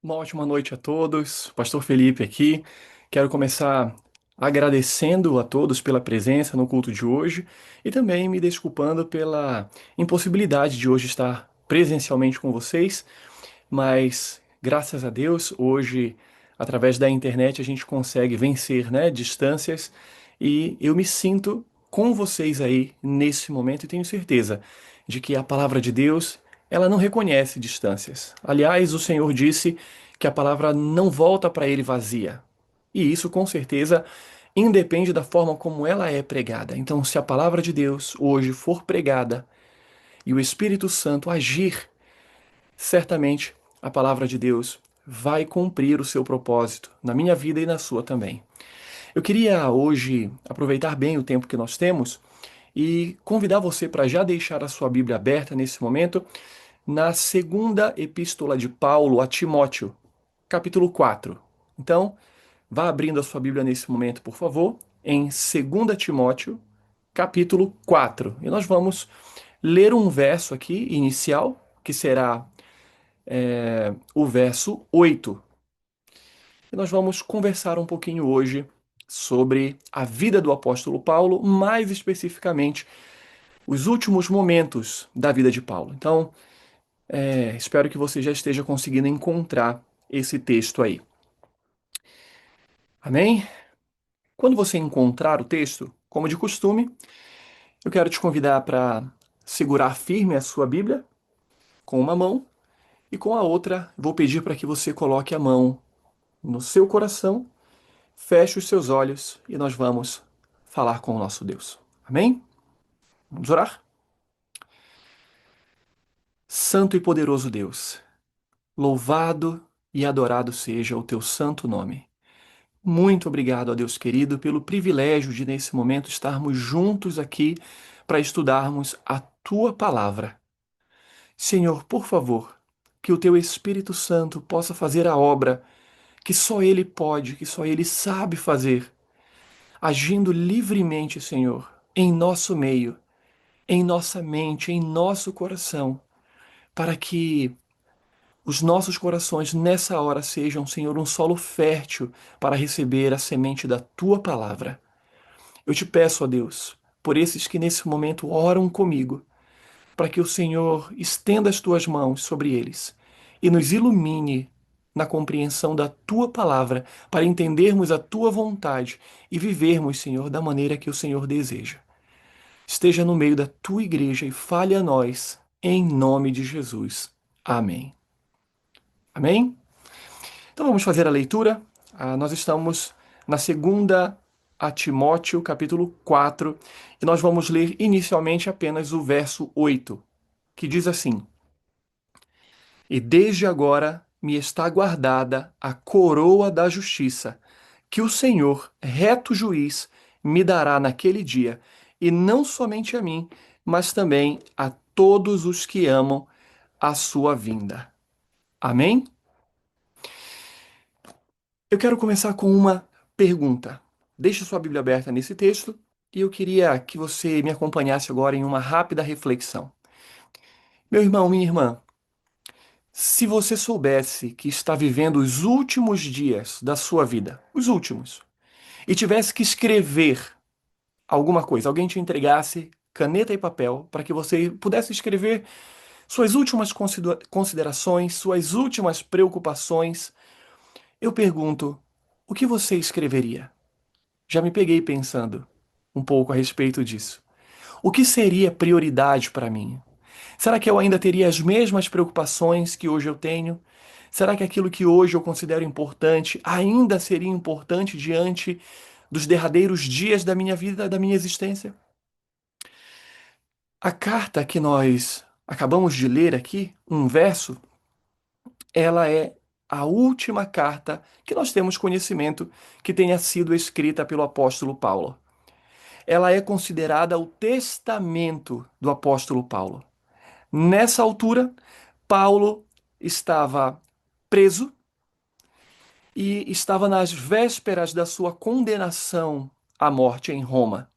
Uma ótima noite a todos. Pastor Felipe aqui. Quero começar agradecendo a todos pela presença no culto de hoje e também me desculpando pela impossibilidade de hoje estar presencialmente com vocês, mas graças a Deus, hoje, através da internet, a gente consegue vencer, né, distâncias e eu me sinto com vocês aí nesse momento e tenho certeza de que a palavra de Deus, ela não reconhece distâncias. Aliás, o Senhor disse que a palavra não volta para ele vazia. E isso, com certeza, independe da forma como ela é pregada. Então, se a palavra de Deus hoje for pregada e o Espírito Santo agir, certamente a palavra de Deus vai cumprir o seu propósito na minha vida e na sua também. Eu queria hoje aproveitar bem o tempo que nós temos e convidar você para já deixar a sua Bíblia aberta nesse momento na segunda epístola de Paulo a Timóteo, capítulo 4. Então, vá abrindo a sua Bíblia nesse momento, por favor, em 2 Timóteo, capítulo 4. E nós vamos ler um verso aqui inicial, que será o verso 8. E nós vamos conversar um pouquinho hoje sobre a vida do apóstolo Paulo, mais especificamente os últimos momentos da vida de Paulo. Então, espero que você já esteja conseguindo encontrar esse texto aí. Amém? Quando você encontrar o texto, como de costume, eu quero te convidar para segurar firme a sua Bíblia com uma mão e com a outra vou pedir para que você coloque a mão no seu coração. Feche os seus olhos e nós vamos falar com o nosso Deus. Amém? Vamos orar? Santo e poderoso Deus, louvado e adorado seja o teu santo nome. Muito obrigado, ó Deus querido, pelo privilégio de, nesse momento, estarmos juntos aqui para estudarmos a tua palavra. Senhor, por favor, que o teu Espírito Santo possa fazer a obra que só ele pode, que só ele sabe fazer, agindo livremente, Senhor, em nosso meio, em nossa mente, em nosso coração, para que os nossos corações nessa hora sejam, Senhor, um solo fértil para receber a semente da tua palavra. Eu te peço, ó Deus, por esses que nesse momento oram comigo, para que o Senhor estenda as tuas mãos sobre eles e nos ilumine na compreensão da tua palavra, para entendermos a tua vontade e vivermos, Senhor, da maneira que o Senhor deseja. Esteja no meio da tua igreja e fale a nós, em nome de Jesus. Amém. Amém? Então vamos fazer a leitura. Nós estamos na segunda a Timóteo, capítulo 4, e nós vamos ler inicialmente apenas o verso 8, que diz assim: E desde agora me está guardada a coroa da justiça, que o Senhor, reto juiz, me dará naquele dia, e não somente a mim, mas também a todos os que amam a sua vinda. Amém? Eu quero começar com uma pergunta. Deixe sua Bíblia aberta nesse texto e eu queria que você me acompanhasse agora em uma rápida reflexão. Meu irmão, minha irmã, se você soubesse que está vivendo os últimos dias da sua vida, os últimos, e tivesse que escrever alguma coisa, alguém te entregasse caneta e papel para que você pudesse escrever suas últimas considerações, suas últimas preocupações, eu pergunto, o que você escreveria? Já me peguei pensando um pouco a respeito disso. O que seria prioridade para mim? Será que eu ainda teria as mesmas preocupações que hoje eu tenho? Será que aquilo que hoje eu considero importante ainda seria importante diante dos derradeiros dias da minha vida, da minha existência? A carta que nós acabamos de ler aqui, um verso, ela é a última carta que nós temos conhecimento que tenha sido escrita pelo apóstolo Paulo. Ela é considerada o testamento do apóstolo Paulo. Nessa altura, Paulo estava preso e estava nas vésperas da sua condenação à morte em Roma.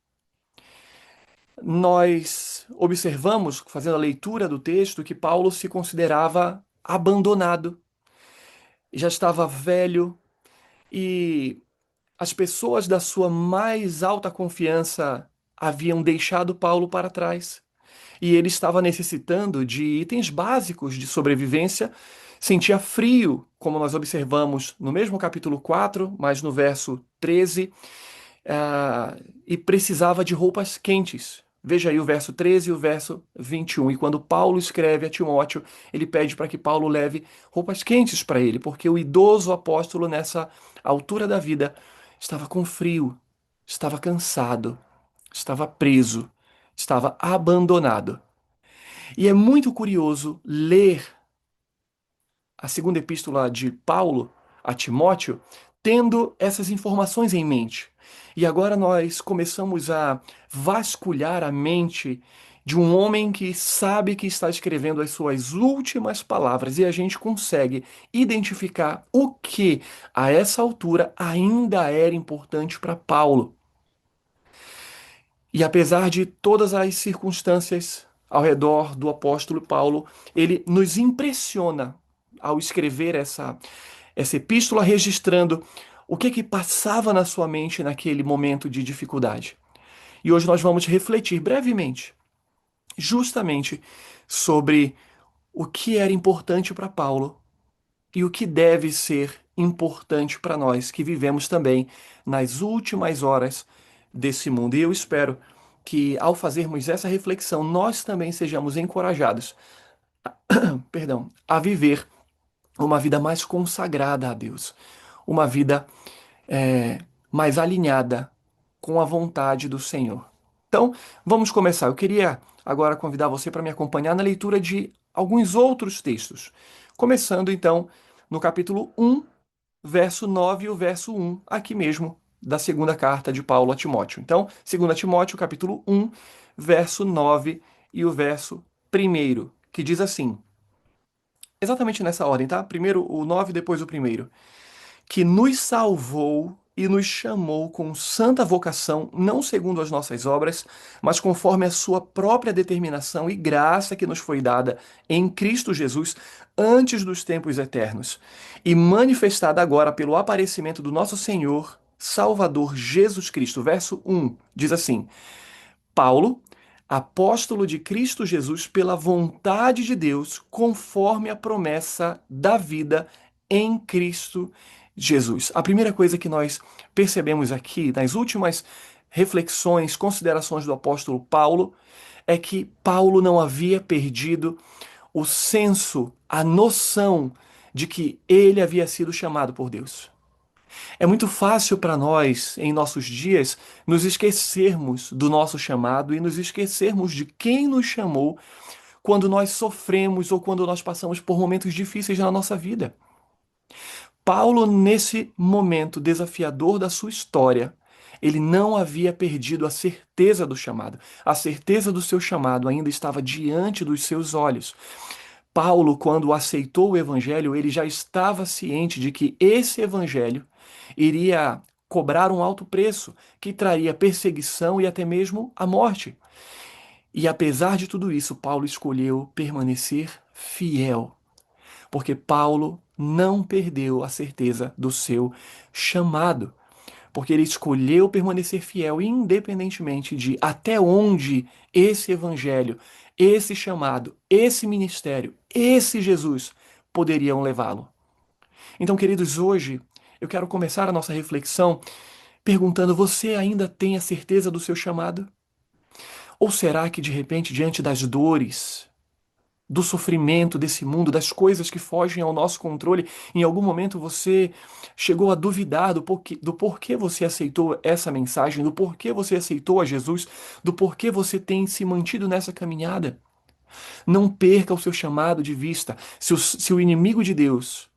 Nós observamos, fazendo a leitura do texto, que Paulo se considerava abandonado. já estava velho e as pessoas da sua mais alta confiança haviam deixado Paulo para trás. E ele estava necessitando de itens básicos de sobrevivência, sentia frio, como nós observamos no mesmo capítulo 4, mas no verso 13, e precisava de roupas quentes. Veja aí o verso 13 e o verso 21. E quando Paulo escreve a Timóteo, ele pede para que Paulo leve roupas quentes para ele, porque o idoso apóstolo, nessa altura da vida, estava com frio, estava cansado, estava preso, estava abandonado. E é muito curioso ler a segunda epístola de Paulo a Timóteo, tendo essas informações em mente. E agora nós começamos a vasculhar a mente de um homem que sabe que está escrevendo as suas últimas palavras e a gente consegue identificar o que a essa altura ainda era importante para Paulo. E apesar de todas as circunstâncias ao redor do apóstolo Paulo, ele nos impressiona ao escrever essa epístola, registrando o que passava na sua mente naquele momento de dificuldade. E hoje nós vamos refletir brevemente, justamente sobre o que era importante para Paulo e o que deve ser importante para nós que vivemos também nas últimas horas desse mundo. E eu espero que ao fazermos essa reflexão, nós também sejamos encorajados, perdão, a viver uma vida mais consagrada a Deus, uma vida é, mais alinhada com a vontade do Senhor. Então, vamos começar. Eu queria agora convidar você para me acompanhar na leitura de alguns outros textos. Começando então no capítulo 1, verso 9 e o verso 1, aqui mesmo, da segunda carta de Paulo a Timóteo. Então, 2 Timóteo, capítulo 1, verso 9 e o verso 1, que diz assim, exatamente nessa ordem, tá? Primeiro o 9, depois o primeiro. Que nos salvou e nos chamou com santa vocação, não segundo as nossas obras, mas conforme a sua própria determinação e graça que nos foi dada em Cristo Jesus antes dos tempos eternos, e manifestada agora pelo aparecimento do nosso Senhor, Salvador Jesus Cristo. Verso 1 diz assim: Paulo, apóstolo de Cristo Jesus, pela vontade de Deus, conforme a promessa da vida em Cristo Jesus. A primeira coisa que nós percebemos aqui, nas últimas reflexões, considerações do apóstolo Paulo, é que Paulo não havia perdido o senso, a noção de que ele havia sido chamado por Deus. É muito fácil para nós, em nossos dias, nos esquecermos do nosso chamado e nos esquecermos de quem nos chamou quando nós sofremos ou quando nós passamos por momentos difíceis na nossa vida. Paulo, nesse momento desafiador da sua história, ele não havia perdido a certeza do chamado. A certeza do seu chamado ainda estava diante dos seus olhos. Paulo, quando aceitou o evangelho, ele já estava ciente de que esse evangelho iria cobrar um alto preço, que traria perseguição e até mesmo a morte. E apesar de tudo isso, Paulo escolheu permanecer fiel, porque Paulo não perdeu a certeza do seu chamado, porque ele escolheu permanecer fiel, independentemente de até onde esse evangelho, esse chamado, esse ministério, esse Jesus poderiam levá-lo. Então, queridos, hoje eu quero começar a nossa reflexão perguntando: você ainda tem a certeza do seu chamado? Ou será que de repente, diante das dores, do sofrimento desse mundo, das coisas que fogem ao nosso controle, em algum momento você chegou a duvidar do porquê você aceitou essa mensagem, do porquê você aceitou a Jesus, do porquê você tem se mantido nessa caminhada? Não perca o seu chamado de vista. Se o inimigo de Deus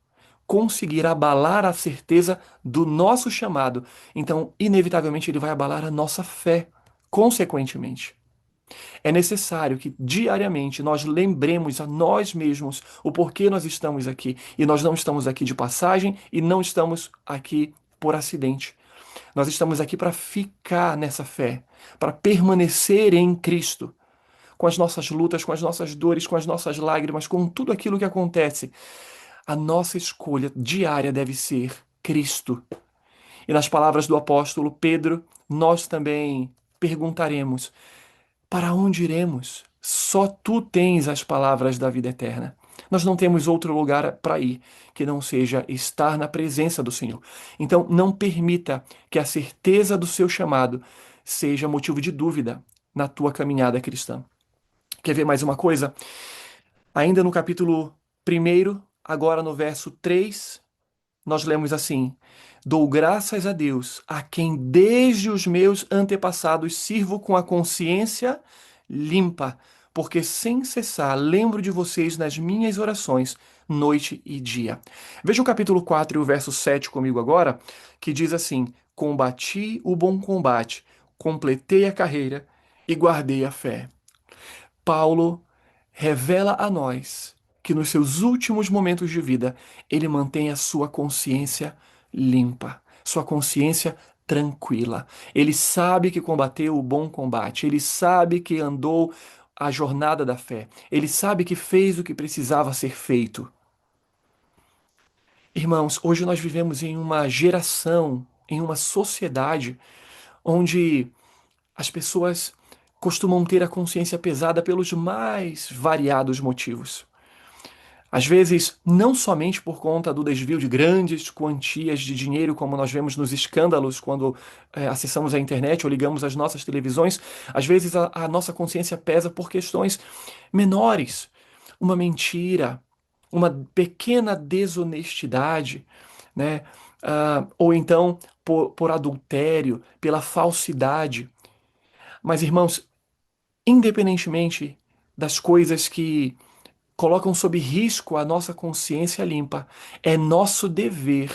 conseguir abalar a certeza do nosso chamado, então, inevitavelmente, ele vai abalar a nossa fé, consequentemente. É necessário que diariamente nós lembremos a nós mesmos o porquê nós estamos aqui. E nós não estamos aqui de passagem e não estamos aqui por acidente. Nós estamos aqui para ficar nessa fé, para permanecer em Cristo, com as nossas lutas, com as nossas dores, com as nossas lágrimas, com tudo aquilo que acontece. A nossa escolha diária deve ser Cristo. E nas palavras do apóstolo Pedro, nós também perguntaremos: para onde iremos? Só tu tens as palavras da vida eterna. Nós não temos outro lugar para ir que não seja estar na presença do Senhor. Então, não permita que a certeza do seu chamado seja motivo de dúvida na tua caminhada cristã. Quer ver mais uma coisa? Ainda no capítulo 1, agora no verso 3, nós lemos assim: Dou graças a Deus, a quem desde os meus antepassados sirvo com a consciência limpa, porque sem cessar lembro de vocês nas minhas orações, noite e dia. Veja o capítulo 4 e o verso 7 comigo agora, que diz assim: Combati o bom combate, completei a carreira e guardei a fé. Paulo revela a nós que nos seus últimos momentos de vida ele mantém a sua consciência limpa, sua consciência tranquila. Ele sabe que combateu o bom combate, ele sabe que andou a jornada da fé, ele sabe que fez o que precisava ser feito. Irmãos, hoje nós vivemos em uma geração, em uma sociedade onde as pessoas costumam ter a consciência pesada pelos mais variados motivos. Às vezes, não somente por conta do desvio de grandes quantias de dinheiro, como nós vemos nos escândalos quando acessamos a internet ou ligamos as nossas televisões, às vezes a nossa consciência pesa por questões menores. Uma mentira, uma pequena desonestidade, né? Ou então por adultério, pela falsidade. Mas, irmãos, independentemente das coisas que colocam sob risco a nossa consciência limpa, é nosso dever,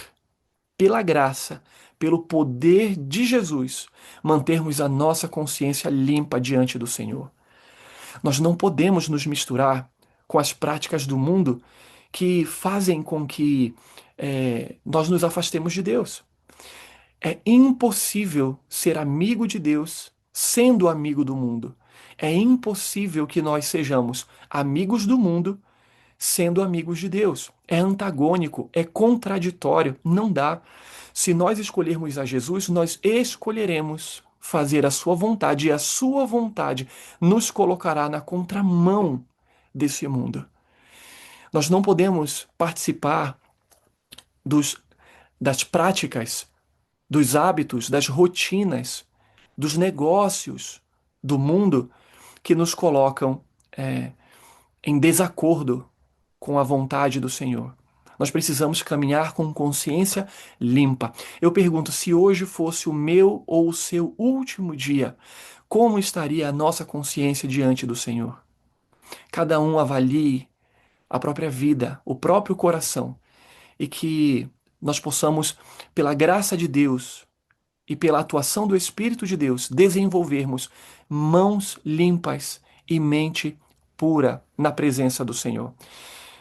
pela graça, pelo poder de Jesus, mantermos a nossa consciência limpa diante do Senhor. Nós não podemos nos misturar com as práticas do mundo que fazem com que nós nos afastemos de Deus. É impossível ser amigo de Deus sendo amigo do mundo. É impossível que nós sejamos amigos do mundo sendo amigos de Deus. É antagônico, é contraditório, não dá. Se nós escolhermos a Jesus, nós escolheremos fazer a sua vontade, e a sua vontade nos colocará na contramão desse mundo. Nós não podemos participar dos, das práticas, dos hábitos, das rotinas, dos negócios do mundo que nos colocam em desacordo com a vontade do Senhor. Nós precisamos caminhar com consciência limpa. Eu pergunto, se hoje fosse o meu ou o seu último dia, como estaria a nossa consciência diante do Senhor? Cada um avalie a própria vida, o próprio coração, e que nós possamos, pela graça de Deus e pela atuação do Espírito de Deus, desenvolvermos mãos limpas e mente pura na presença do Senhor.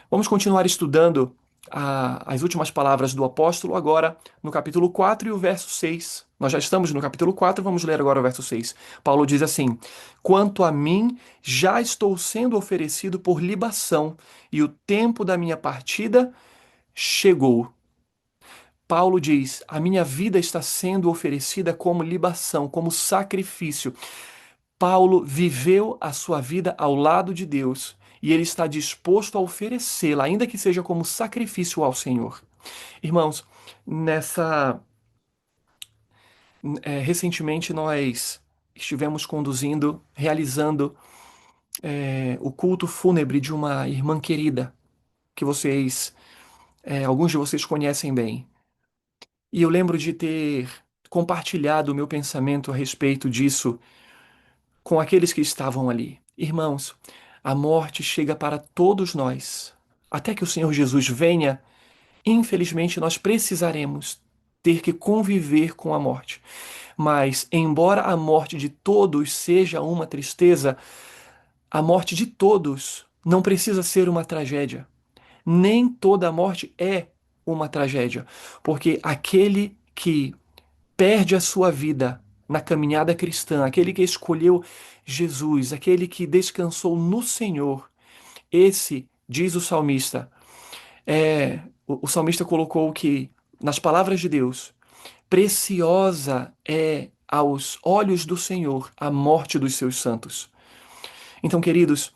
Vamos continuar estudando as últimas palavras do apóstolo agora no capítulo 4 e o verso 6. Nós já estamos no capítulo 4, vamos ler agora o verso 6. Paulo diz assim: Quanto a mim, já estou sendo oferecido por libação, e o tempo da minha partida chegou. Paulo diz: a minha vida está sendo oferecida como libação, como sacrifício. Paulo viveu a sua vida ao lado de Deus e ele está disposto a oferecê-la, ainda que seja como sacrifício ao Senhor. Irmãos, recentemente nós estivemos realizando o culto fúnebre de uma irmã querida que alguns de vocês conhecem bem. E eu lembro de ter compartilhado o meu pensamento a respeito disso com aqueles que estavam ali. Irmãos, a morte chega para todos nós. Até que o Senhor Jesus venha, infelizmente nós precisaremos ter que conviver com a morte. Mas, embora a morte de todos seja uma tristeza, a morte de todos não precisa ser uma tragédia. Nem toda morte é uma tragédia, porque aquele que perde a sua vida na caminhada cristã, aquele que escolheu Jesus, aquele que descansou no Senhor, esse, diz o salmista, O salmista colocou que, nas palavras de Deus, preciosa é aos olhos do Senhor a morte dos seus santos. Então, queridos,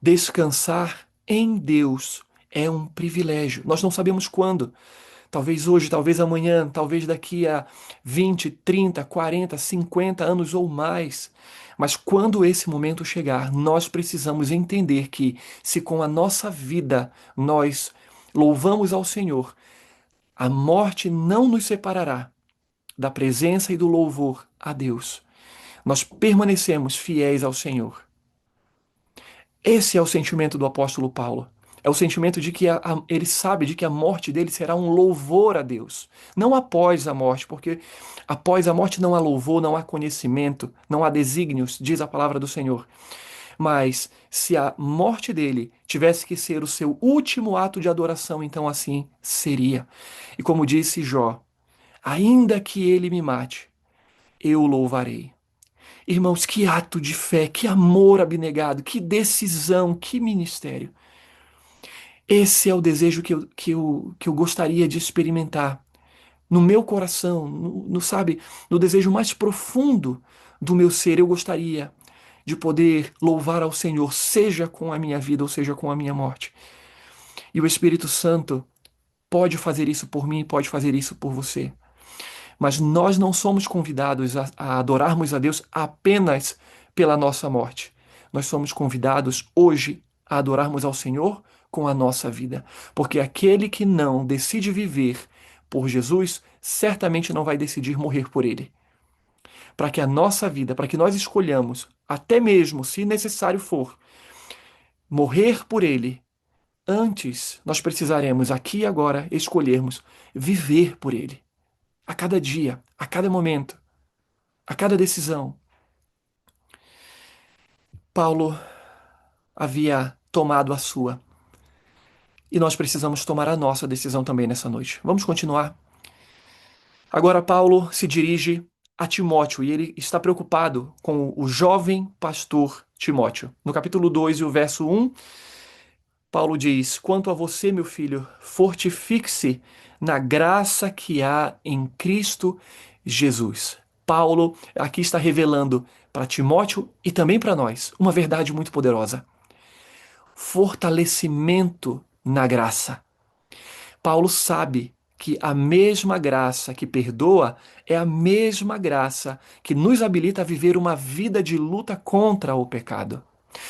descansar em Deus é um privilégio. Nós não sabemos quando. Talvez hoje, talvez amanhã, talvez daqui a 20, 30, 40, 50 anos ou mais. Mas quando esse momento chegar, nós precisamos entender que, se com a nossa vida nós louvamos ao Senhor, a morte não nos separará da presença e do louvor a Deus. Nós permanecemos fiéis ao Senhor. Esse é o sentimento do apóstolo Paulo. É o sentimento de que ele sabe de que a morte dele será um louvor a Deus. Não após a morte, porque após a morte não há louvor, não há conhecimento, não há desígnios, diz a palavra do Senhor. Mas se a morte dele tivesse que ser o seu último ato de adoração, então assim seria. E como disse Jó, ainda que ele me mate, eu o louvarei. Irmãos, que ato de fé, que amor abnegado, que decisão, que ministério. Esse é o desejo que eu gostaria de experimentar no meu coração, sabe, no desejo mais profundo do meu ser. Eu gostaria de poder louvar ao Senhor, seja com a minha vida ou seja com a minha morte. E o Espírito Santo pode fazer isso por mim, pode fazer isso por você. Mas nós não somos convidados a adorarmos a Deus apenas pela nossa morte. Nós somos convidados hoje a adorarmos ao Senhor com a nossa vida. Porque aquele que não decide viver por Jesus, certamente não vai decidir morrer por ele. Para que a nossa vida, para que nós escolhamos, até mesmo se necessário for, morrer por ele, antes nós precisaremos aqui e agora escolhermos viver por ele. A cada dia, a cada momento, a cada decisão. Paulo havia tomado a sua. E nós precisamos tomar a nossa decisão também nessa noite. Vamos continuar. Agora, Paulo se dirige a Timóteo e ele está preocupado com o jovem pastor Timóteo. No capítulo 2 e o verso 1, Paulo diz: Quanto a você, meu filho, fortifique-se na graça que há em Cristo Jesus. Paulo aqui está revelando para Timóteo e também para nós uma verdade muito poderosa: fortalecimento na graça. Paulo sabe que a mesma graça que perdoa é a mesma graça que nos habilita a viver uma vida de luta contra o pecado.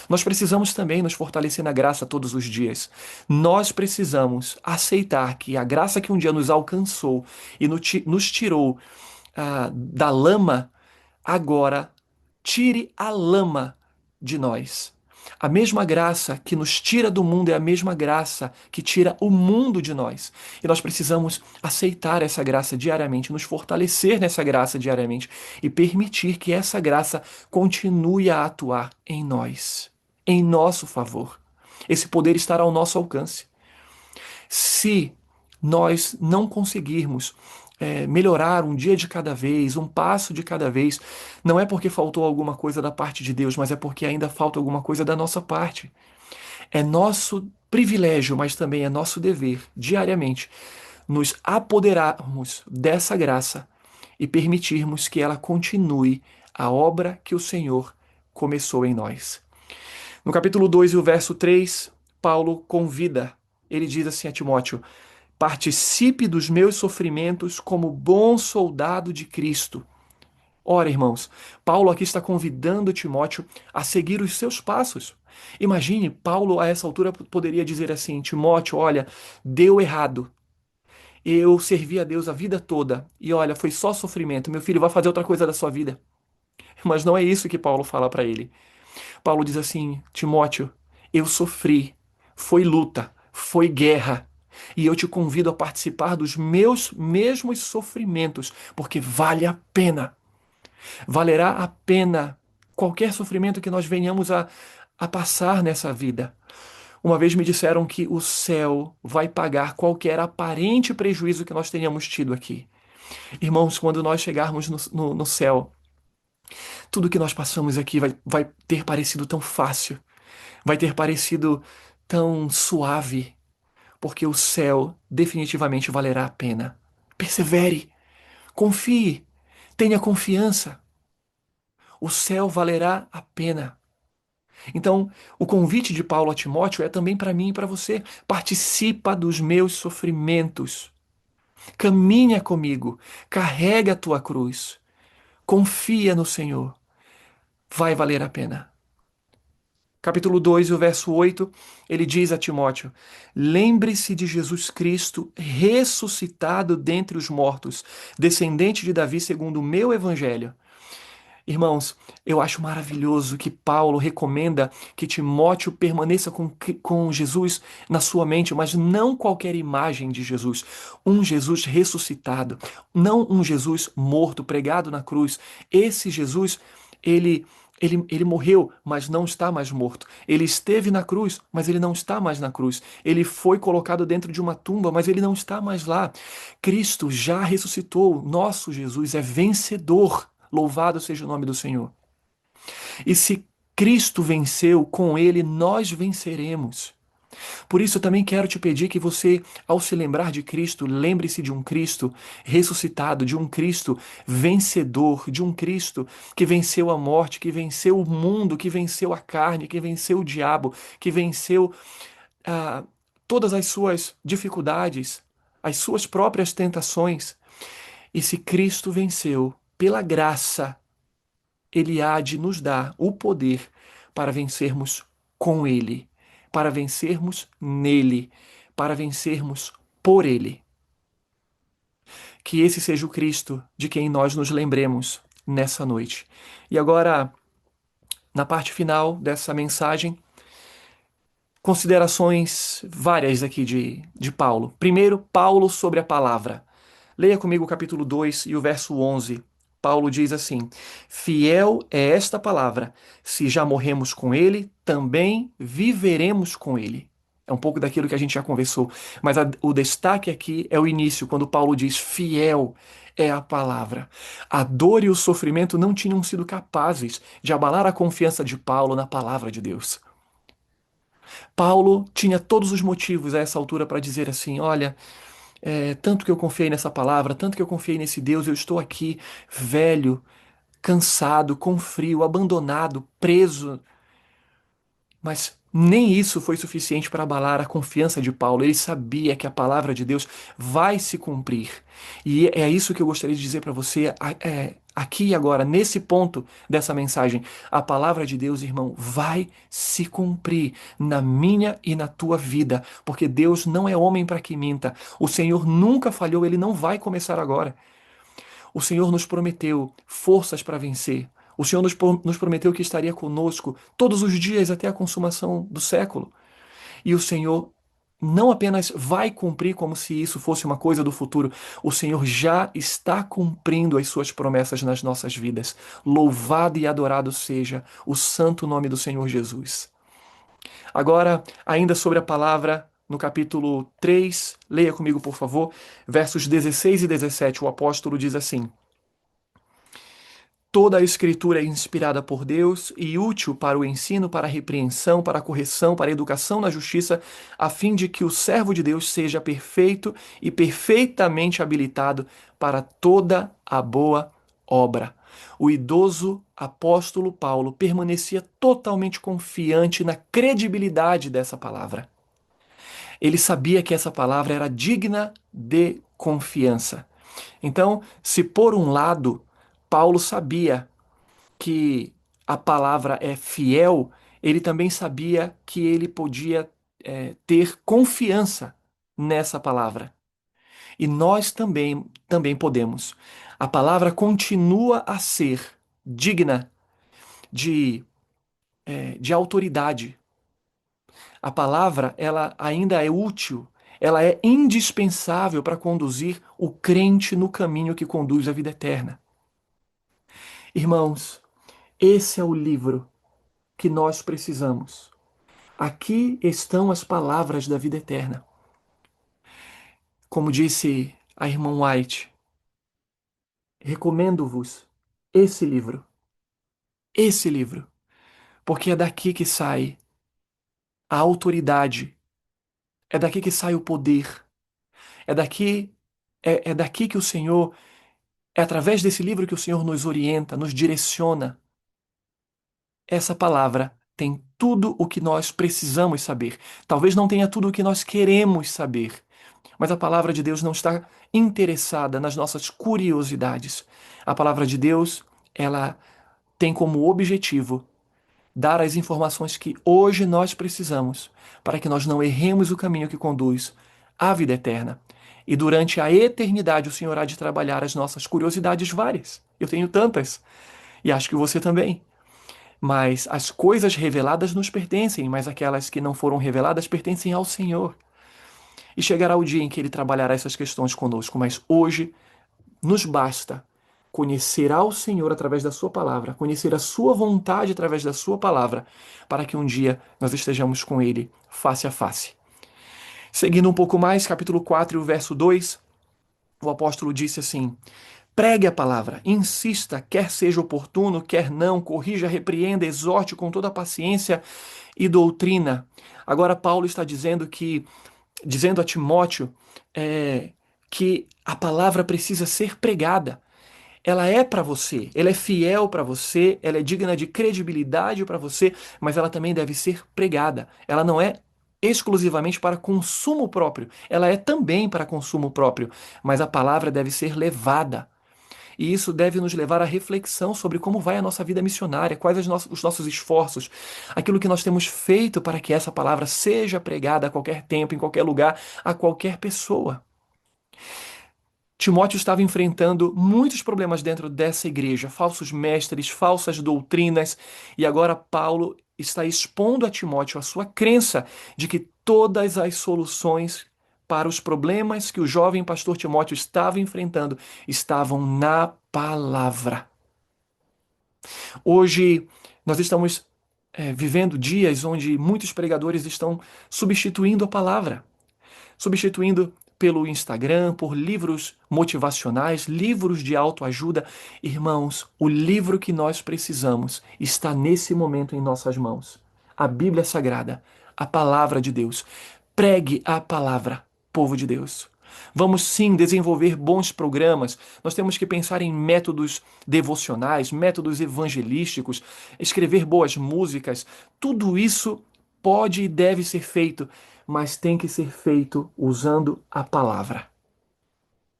Nós precisamos também nos fortalecer na graça todos os dias. Nós precisamos aceitar que a graça que um dia nos alcançou e nos tirou da lama, agora tire a lama de nós. A mesma graça que nos tira do mundo é a mesma graça que tira o mundo de nós. E nós precisamos aceitar essa graça diariamente, nos fortalecer nessa graça diariamente e permitir que essa graça continue a atuar em nós, em nosso favor. Esse poder estará ao nosso alcance. Se nós não conseguirmos melhorar um dia de cada vez, um passo de cada vez, não é porque faltou alguma coisa da parte de Deus, mas é porque ainda falta alguma coisa da nossa parte. É nosso privilégio, mas também é nosso dever, diariamente, nos apoderarmos dessa graça e permitirmos que ela continue a obra que o Senhor começou em nós. No capítulo 2 e o verso 3, Paulo convida, ele diz assim a Timóteo: participe dos meus sofrimentos como bom soldado de Cristo. Ora, irmãos, Paulo aqui está convidando Timóteo a seguir os seus passos. Imagine, Paulo a essa altura poderia dizer assim: Timóteo, olha, deu errado. Eu servi a Deus a vida toda e olha, foi só sofrimento. Meu filho vai fazer outra coisa da sua vida. Mas não é isso que Paulo fala para ele. Paulo diz assim: Timóteo, eu sofri, foi luta, foi guerra, e eu te convido a participar dos meus mesmos sofrimentos, porque vale a pena. Valerá a pena qualquer sofrimento que nós venhamos a passar nessa vida. Uma vez me disseram que o céu vai pagar qualquer aparente prejuízo que nós tenhamos tido aqui. Irmãos, quando nós chegarmos no céu, tudo que nós passamos aqui vai ter parecido tão fácil, vai ter parecido tão suave, porque o céu definitivamente valerá a pena. Persevere, confie, tenha confiança. O céu valerá a pena. Então, o convite de Paulo a Timóteo é também para mim e para você. Participa dos meus sofrimentos. Caminha comigo. Carrega a tua cruz. Confia no Senhor. Vai valer a pena. Capítulo 2, o verso 8, ele diz a Timóteo: Lembre-se de Jesus Cristo ressuscitado dentre os mortos, descendente de Davi segundo o meu evangelho. Irmãos, eu acho maravilhoso que Paulo recomenda que Timóteo permaneça com Jesus na sua mente, mas não qualquer imagem de Jesus. Um Jesus ressuscitado, não um Jesus morto, pregado na cruz. Esse Jesus, ele. Ele morreu, mas não está mais morto. Ele esteve na cruz, mas ele não está mais na cruz. Ele foi colocado dentro de uma tumba, mas ele não está mais lá. Cristo já ressuscitou. Nosso Jesus é vencedor. Louvado seja o nome do Senhor. E se Cristo venceu, com ele nós venceremos. Por isso eu também quero te pedir que você, ao se lembrar de Cristo, lembre-se de um Cristo ressuscitado, de um Cristo vencedor, de um Cristo que venceu a morte, que venceu o mundo, que venceu a carne, que venceu o diabo, que venceu ah, todas as suas dificuldades, as suas próprias tentações. E se Cristo venceu pela graça, ele há de nos dar o poder para vencermos com Ele, para vencermos nele, para vencermos por Ele. Que esse seja o Cristo de quem nós nos lembremos nessa noite. E agora, na parte final dessa mensagem, considerações várias aqui de Paulo. Primeiro, Paulo sobre a palavra. Leia comigo o capítulo 2 e o verso 11. Paulo diz assim: Fiel é esta palavra, se já morremos com ele, também viveremos com ele. É um pouco daquilo que a gente já conversou, mas o destaque aqui é o início, quando Paulo diz: Fiel é a palavra. A dor e o sofrimento não tinham sido capazes de abalar a confiança de Paulo na palavra de Deus. Paulo tinha todos os motivos a essa altura para dizer assim: Olha, tanto que eu confiei nessa palavra, tanto que eu confiei nesse Deus, eu estou aqui, velho, cansado, com frio, abandonado, preso. Mas nem isso foi suficiente para abalar a confiança de Paulo. Ele sabia que a palavra de Deus vai se cumprir. E é isso que eu gostaria de dizer para você aqui e agora, nesse ponto dessa mensagem. A palavra de Deus, irmão, vai se cumprir na minha e na tua vida, porque Deus não é homem para que minta. O Senhor nunca falhou, ele não vai começar agora. O Senhor nos prometeu forças para vencer. O Senhor nos prometeu que estaria conosco todos os dias até a consumação do século. E o Senhor não apenas vai cumprir como se isso fosse uma coisa do futuro, o Senhor já está cumprindo as suas promessas nas nossas vidas. Louvado e adorado seja o santo nome do Senhor Jesus. Agora, ainda sobre a palavra, no capítulo 3, leia comigo, por favor, versos 16 e 17, o apóstolo diz assim: Toda a Escritura é inspirada por Deus e útil para o ensino, para a repreensão, para a correção, para a educação na justiça, a fim de que o servo de Deus seja perfeito e perfeitamente habilitado para toda a boa obra. O idoso apóstolo Paulo permanecia totalmente confiante na credibilidade dessa palavra. Ele sabia que essa palavra era digna de confiança. Então, se por um lado Paulo sabia que a palavra é fiel, ele também sabia que ele podia ter confiança nessa palavra. E nós também podemos. A palavra continua a ser digna de, de autoridade. A palavra, ela ainda é útil, ela é indispensável para conduzir o crente no caminho que conduz à vida eterna. Irmãos, esse é o livro que nós precisamos. Aqui estão as palavras da vida eterna. Como disse a irmã White, recomendo-vos esse livro, porque é daqui que sai a autoridade É daqui que sai o poder. É daqui, é daqui que o Senhor, é através desse livro que o Senhor nos orienta, nos direciona. Essa palavra tem tudo o que nós precisamos saber. Talvez não tenha tudo o que nós queremos saber, mas a palavra de Deus não está interessada nas nossas curiosidades. A palavra de Deus, ela tem como objetivo dar as informações que hoje nós precisamos, para que nós não erremos o caminho que conduz à vida eterna. E durante a eternidade o Senhor há de trabalhar as nossas curiosidades várias. Eu tenho tantas, e acho que você também. Mas as coisas reveladas nos pertencem, mas aquelas que não foram reveladas pertencem ao Senhor. E chegará o dia em que Ele trabalhará essas questões conosco, mas hoje nos basta conhecer ao Senhor através da Sua palavra, conhecer a Sua vontade através da Sua palavra, para que um dia nós estejamos com Ele face a face. Seguindo um pouco mais, capítulo 4 e o verso 2, o apóstolo disse assim: Pregue a palavra, insista, quer seja oportuno, quer não, corrija, repreenda, exorte com toda a paciência e doutrina. Agora Paulo está dizendo a Timóteo, que a palavra precisa ser pregada. Ela é para você, ela é fiel para você, ela é digna de credibilidade para você, mas ela também deve ser pregada. Ela não é exclusivamente para consumo próprio, ela é também para consumo próprio, mas a palavra deve ser levada. E isso deve nos levar à reflexão sobre como vai a nossa vida missionária, quais os nossos esforços, aquilo que nós temos feito para que essa palavra seja pregada a qualquer tempo, em qualquer lugar, a qualquer pessoa. Timóteo estava enfrentando muitos problemas dentro dessa igreja, falsos mestres, falsas doutrinas, e agora Paulo está expondo a Timóteo a sua crença de que todas as soluções para os problemas que o jovem pastor Timóteo estava enfrentando estavam na palavra. Hoje nós estamos vivendo dias onde muitos pregadores estão substituindo a palavra, substituindo pelo Instagram, por livros motivacionais, livros de autoajuda. Irmãos, o livro que nós precisamos está nesse momento em nossas mãos. A Bíblia Sagrada, a palavra de Deus. Pregue a palavra, povo de Deus. Vamos sim desenvolver bons programas. Nós temos que pensar em métodos devocionais, métodos evangelísticos, escrever boas músicas. Tudo isso pode e deve ser feito, mas tem que ser feito usando a palavra.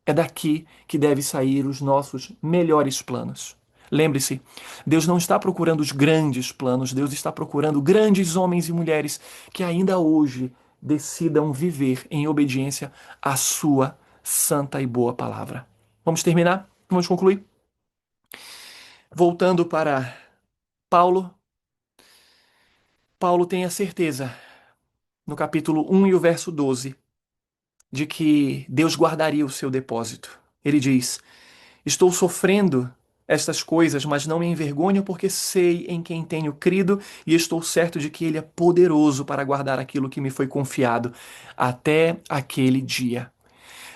É daqui que devem sair os nossos melhores planos. Lembre-se, Deus não está procurando os grandes planos, Deus está procurando grandes homens e mulheres que ainda hoje decidam viver em obediência à sua santa e boa palavra. Vamos terminar? Vamos concluir? Voltando para Paulo, Paulo tem a certeza, no capítulo 1 e o verso 12, de que Deus guardaria o seu depósito. Ele diz: Estou sofrendo estas coisas, mas não me envergonho, porque sei em quem tenho crido e estou certo de que Ele é poderoso para guardar aquilo que me foi confiado até aquele dia.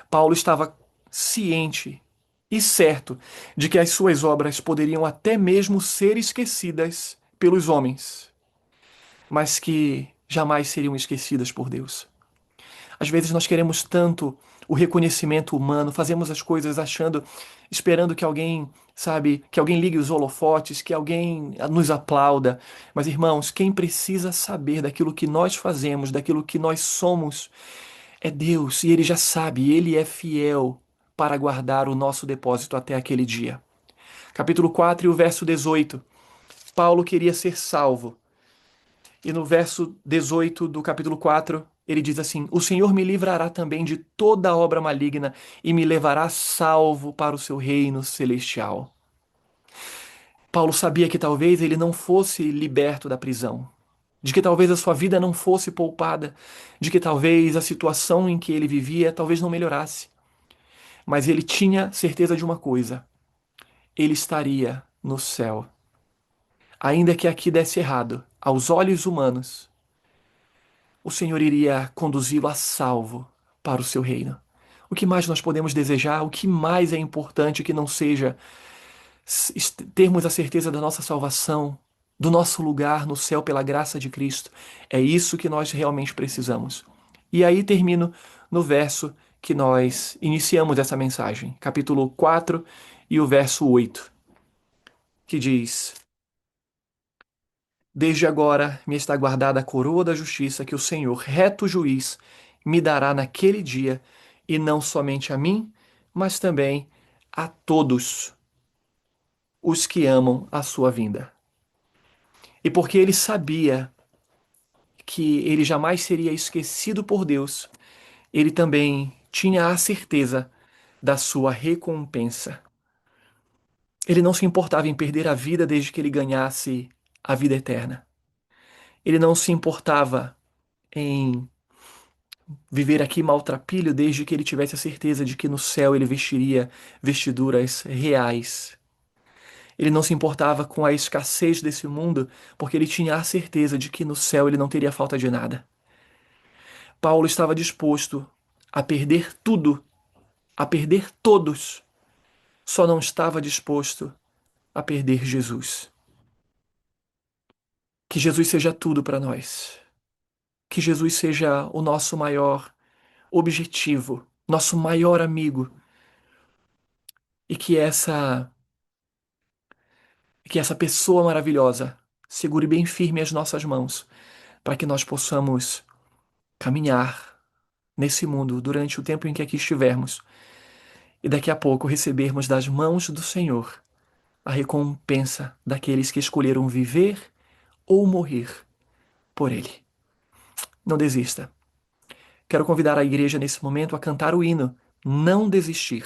Paulo estava ciente e certo de que as suas obras poderiam até mesmo ser esquecidas pelos homens, mas que jamais seriam esquecidas por Deus. Às vezes nós queremos tanto o reconhecimento humano, fazemos as coisas achando, esperando que alguém, sabe, que alguém ligue os holofotes, que alguém nos aplauda. Mas, irmãos, quem precisa saber daquilo que nós fazemos, daquilo que nós somos, é Deus, e Ele já sabe, e Ele é fiel para guardar o nosso depósito até aquele dia. Capítulo 4 e o verso 18. Paulo queria ser salvo. E no verso 18 do capítulo 4, ele diz assim: O Senhor me livrará também de toda obra maligna e me levará salvo para o seu reino celestial. Paulo sabia que talvez ele não fosse liberto da prisão, de que talvez a sua vida não fosse poupada, de que talvez a situação em que ele vivia talvez não melhorasse. Mas ele tinha certeza de uma coisa: ele estaria no céu. Ainda que aqui desse errado, aos olhos humanos, o Senhor iria conduzi-lo a salvo para o seu reino. O que mais nós podemos desejar? O que mais é importante que não seja termos a certeza da nossa salvação, do nosso lugar no céu pela graça de Cristo? É isso que nós realmente precisamos. E aí termino no verso que nós iniciamos essa mensagem, capítulo 4 e o verso 8, que diz: Desde agora me está guardada a coroa da justiça que o Senhor, reto juiz, me dará naquele dia, e não somente a mim, mas também a todos os que amam a sua vinda. E porque ele sabia que ele jamais seria esquecido por Deus, ele também tinha a certeza da sua recompensa. Ele não se importava em perder a vida desde que ele ganhasse a vida eterna. Ele não se importava em viver aqui maltrapilho desde que ele tivesse a certeza de que no céu ele vestiria vestiduras reais. Ele não se importava com a escassez desse mundo, porque ele tinha a certeza de que no céu ele não teria falta de nada. Paulo estava disposto a perder tudo, a perder todos, só não estava disposto a perder Jesus. Que Jesus seja tudo para nós. Que Jesus seja o nosso maior objetivo, nosso maior amigo, e que essa pessoa maravilhosa segure bem firme as nossas mãos, para que nós possamos caminhar nesse mundo durante o tempo em que aqui estivermos e daqui a pouco recebermos das mãos do Senhor a recompensa daqueles que escolheram viver ou morrer por Ele. Não desista. Quero convidar a igreja nesse momento a cantar o hino Não Desistir.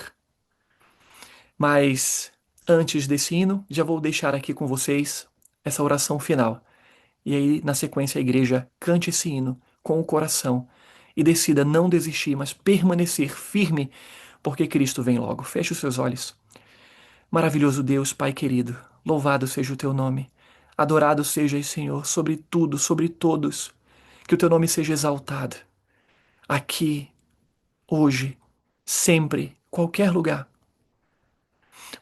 Mas antes desse hino, já vou deixar aqui com vocês essa oração final. E aí, na sequência, a igreja cante esse hino com o coração e decida não desistir, mas permanecer firme, porque Cristo vem logo. Feche os seus olhos. Maravilhoso Deus, Pai querido, louvado seja o teu nome. Adorado sejas, Senhor, sobre tudo, sobre todos. Que o teu nome seja exaltado. Aqui, hoje, sempre, qualquer lugar.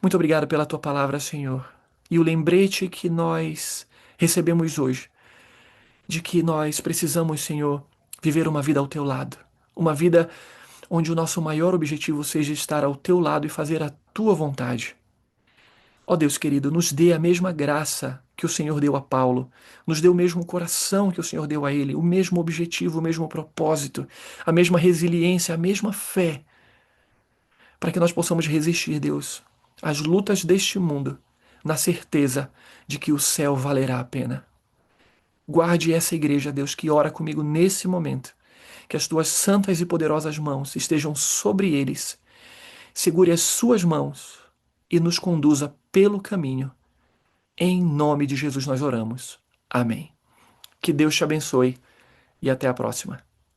Muito obrigado pela tua palavra, Senhor. E o lembrete que nós recebemos hoje, de que nós precisamos, Senhor, viver uma vida ao teu lado. Uma vida onde o nosso maior objetivo seja estar ao teu lado e fazer a tua vontade. Ó Deus querido, nos dê a mesma graça que o Senhor deu a Paulo, nos dê o mesmo coração que o Senhor deu a ele, o mesmo objetivo, o mesmo propósito, a mesma resiliência, a mesma fé, para que nós possamos resistir, Deus, às lutas deste mundo, na certeza de que o céu valerá a pena. Guarde essa igreja, Deus, que ora comigo nesse momento, que as tuas santas e poderosas mãos estejam sobre eles, segure as suas mãos e nos conduza pelo caminho. Em nome de Jesus nós oramos. Amém. Que Deus te abençoe e até a próxima.